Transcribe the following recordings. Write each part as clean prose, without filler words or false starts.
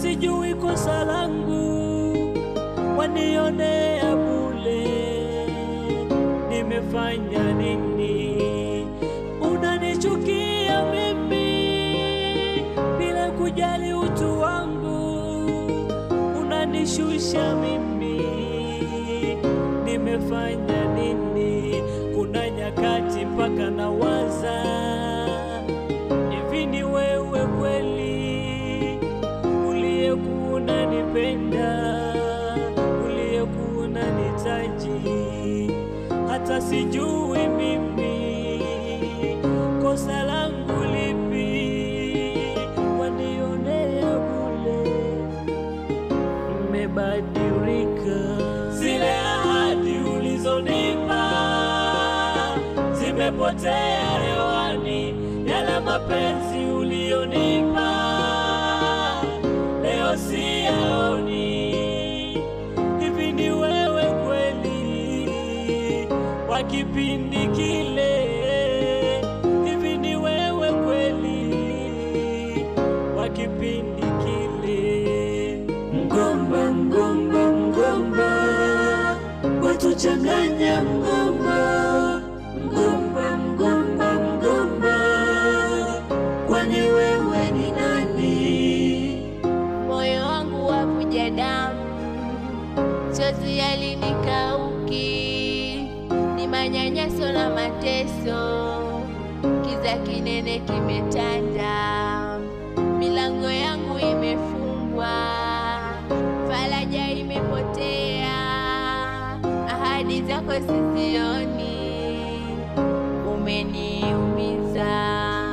sijui kosa langu, wanionea bure. Nimefanya nini? Unanichukia mimi bila kujali utu wangu, unanishusha mimi. Nimefanya nini? Kuna nyakati mpaka nawaza, hivi ni wewe kweli uliyekuwa unanipenda, uliyekuwa unanitaji? Hata sijui mimi kosa langu lipi, wanionea bure. Nimebadilika, zile ahadi ulizonipa zimepotea hewani, yale mapenzi ulionipa leo siyaoni. Hivi ni wewe kweli wa kipindi kile? Hivi ni wewe kweli wa kipindi kile? Mgomba, mgomba, mgomba, watuchanganya mgomba. Mgomba, mgomba, mgomba, kwani wewe ni nani? Moyo wangu wavuja damu, chozi yalinikauki, ni manyanyaso na mateso, kiza kinene kimetanda, milango yangu imefungwa, faraja imepotea, ahadi zako sizioni, umeniumiza.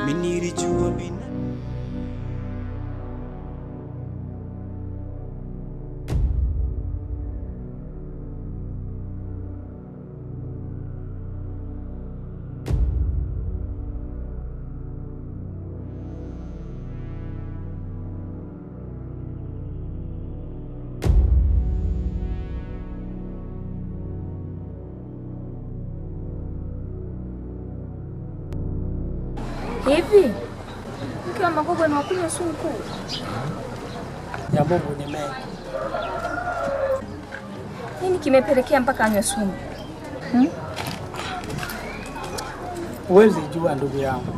Mimi nilijua bina hivi. Mke wa Magogo anakunywa sumu kweli? Ya Mungu ni mengi. Nini kimepelekea mpaka anywe sumu? Huwezi jua ndugu yangu.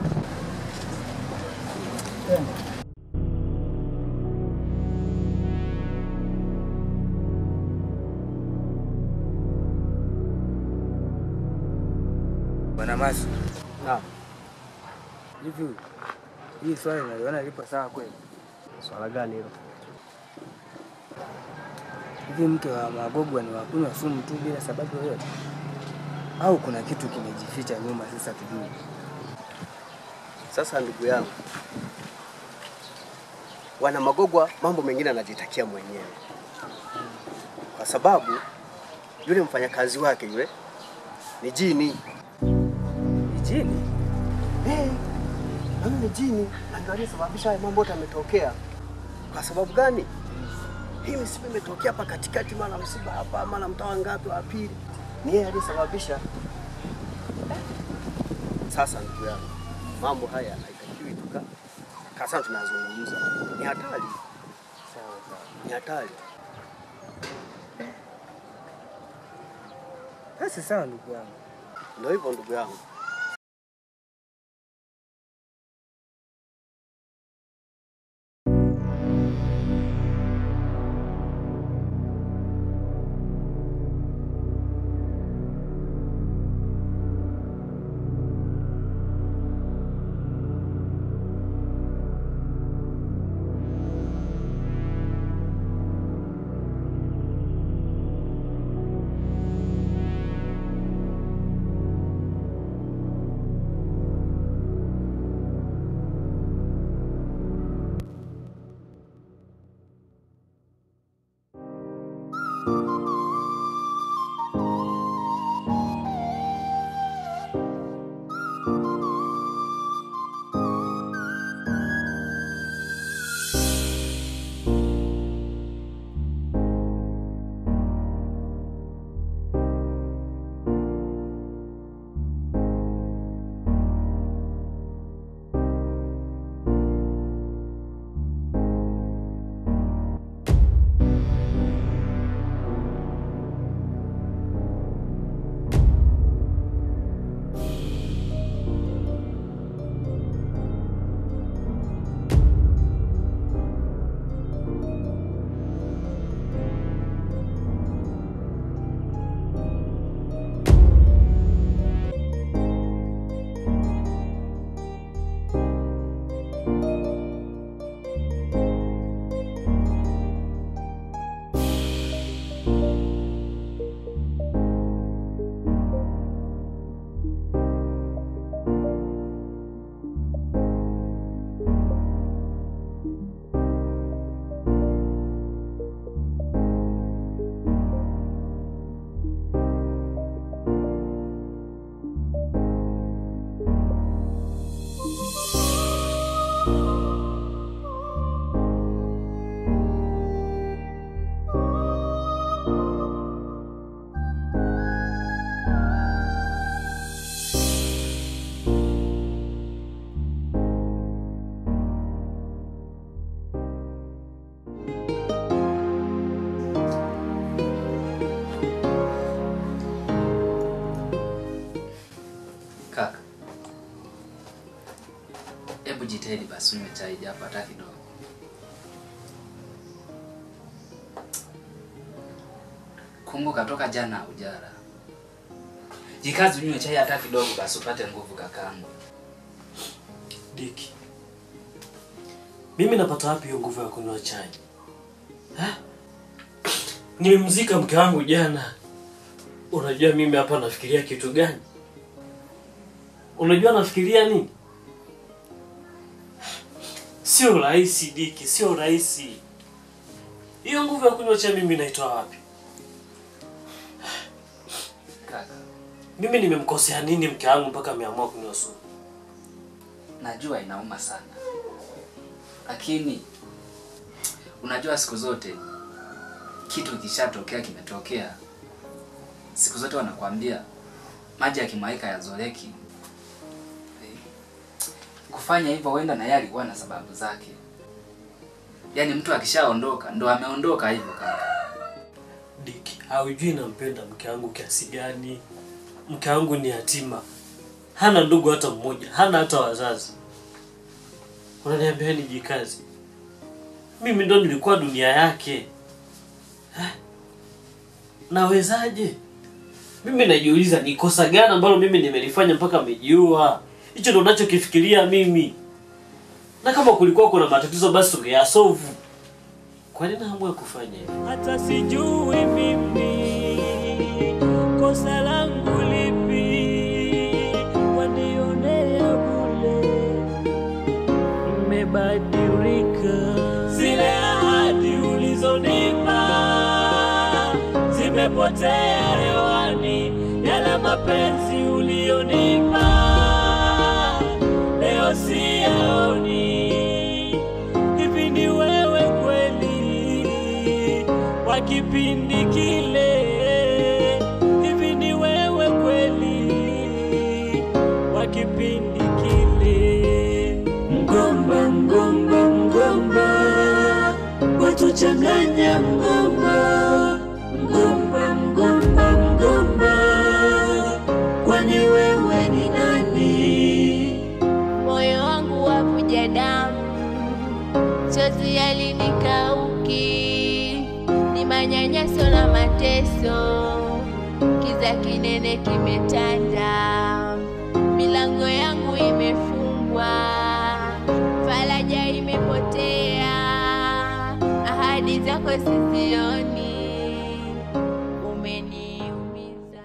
Bwana Masi. Naam. Hivi hii swali naliona lipo sawa kweli? Swala gani hilo? Hivi mke wa Magogo ni wakunywa sumu tu bila sababu yoyote, au kuna kitu kimejificha nyuma sasa tujui? Sasa ndugu yangu, wana Magogwa mambo mengine anajitakia mwenyewe, kwa sababu yule mfanyakazi wake yule ni jini. Ni jini? Ni jini ndio aliyesababisha haya mambo yote yametokea. Kwa sababu gani? Hii msiba imetokea hapa katikati, mara msiba hapa, mara mtawa ngapi wa pili. Ni yeye aliyesababisha. Sasa ndugu yangu, mambo haya haitakiwi kasa tunazungumza. Ni hatari. Sawa sawa. Ni hatari. Basi sawa ndugu yangu. Ndio hivyo ndugu yangu. jitahidi basi unywe chai japo hata kidogo. Kumbuka toka jana ujara. Jikazi unywe chai hata kidogo basi upate nguvu kakangu. Diki, mimi napata wapi hiyo nguvu ya kunywa chai? Nimemzika mke wangu jana. Unajua mimi hapa nafikiria kitu gani? Unajua nafikiria nini? Sio rahisi Diki, sio rahisi. Hiyo nguvu ya kunywa chai mimi naitoa wapi? Kaka, mimi nimemkosea nini mke wangu mpaka ameamua kunywa sumu? Najua inauma sana. Lakini unajua siku zote kitu kishatokea kimetokea. Siku zote wanakuambia maji yakimwaika yazoleki. Kufanya hivyo huenda na yeye alikuwa na sababu zake. Yaani mtu akishaondoka ndo ameondoka hivyo kaka. Diki, haujui nampenda mke wangu kiasi gani. Mke wangu ni yatima. Hana ndugu hata mmoja, hana hata wazazi. Unaniambia nijikaze? Mimi ndo nilikuwa dunia yake. Nawezaje? Mimi najiuliza ni kosa gani ambalo mimi nimelifanya mpaka amejiua. Hicho ndo ninachokifikiria mimi. Na kama kulikuwa kuna matatizo basi tungeyasolve. Kwa nini naamua kufanya hivyo? Hata sijui mimi kosa langu lipi, wanionea bure. Nimebadilika, zile ahadi ulizonipa zimepotea hewani, yale mapenzi ulionipa leo siyaoni. Hivi ni wewe kweli wa kipindi kile? Hivi ni wewe kweli wa kipindi kile? Mgomba, mgomba, mgomba, watuchanganya mgomba. Mgomba, mgomba, mgomba, kwani wewe ni nani? Moyo wangu wavuja damu, chozi yalinikauki, ni manyanyaso na mateso, kiza kinene kimetanda, milango yangu imefungwa, faraja imepotea, ahadi zako sizioni, umeniumiza.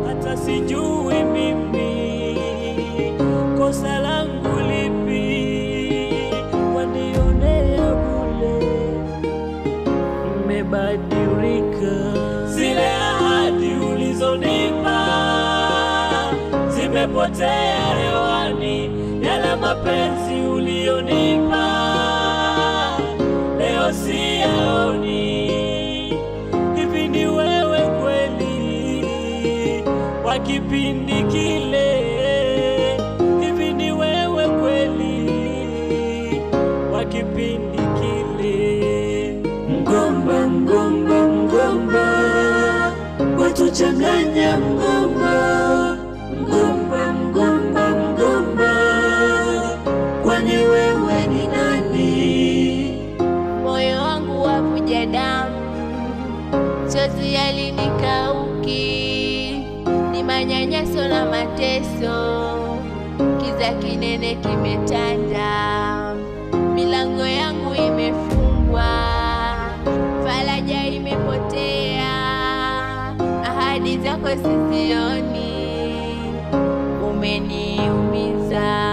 Hata sijui mimi kosa langu lipi, wanionea bure. Nimebadilika, zile ahadi ulizonipa zimepotea hewani, yale mapenzi ulionipa leo siyaoni. Hivi ni wewe kweli wa kipindi kile. Hivi ni wewe kweli wa kipindi kile? Mgomba, mgomba, mgomba, watuchanganya mgomba. Mgomba, mgomba, mgomba, kwani wewe ni nani? Moyo wangu wavuja damu, chozi yalinikauki, ni manyanyaso na mateso, kiza kinene kimetanda, milango yangu imefungwa, faraja imepotea, ahadi zako sizioni, umeniumiza.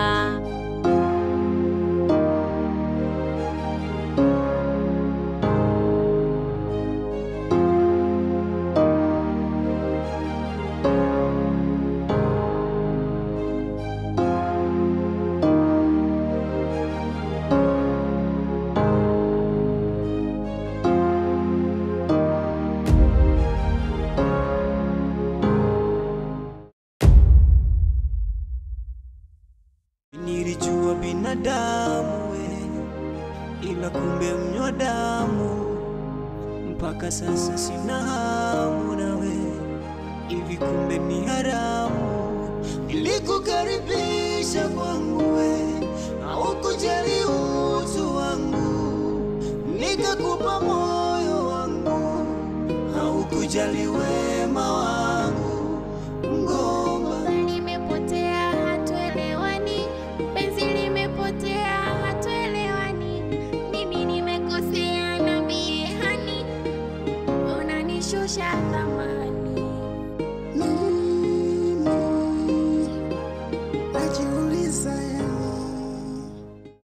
Nilijua binadamu ila kumbe mnywa damu, mpaka sasa sina hamu nawe, hivi kumbe ni haramu. Nilikukaribisha kwangu haukujali utu wangu, nikakupa moyo wangu, haukujali wema wangu. Mgomba, Nimepotea hatuelewani, penzi limepotea hatuelewani, mimi nimekosea na bihani, unanishusha thamani.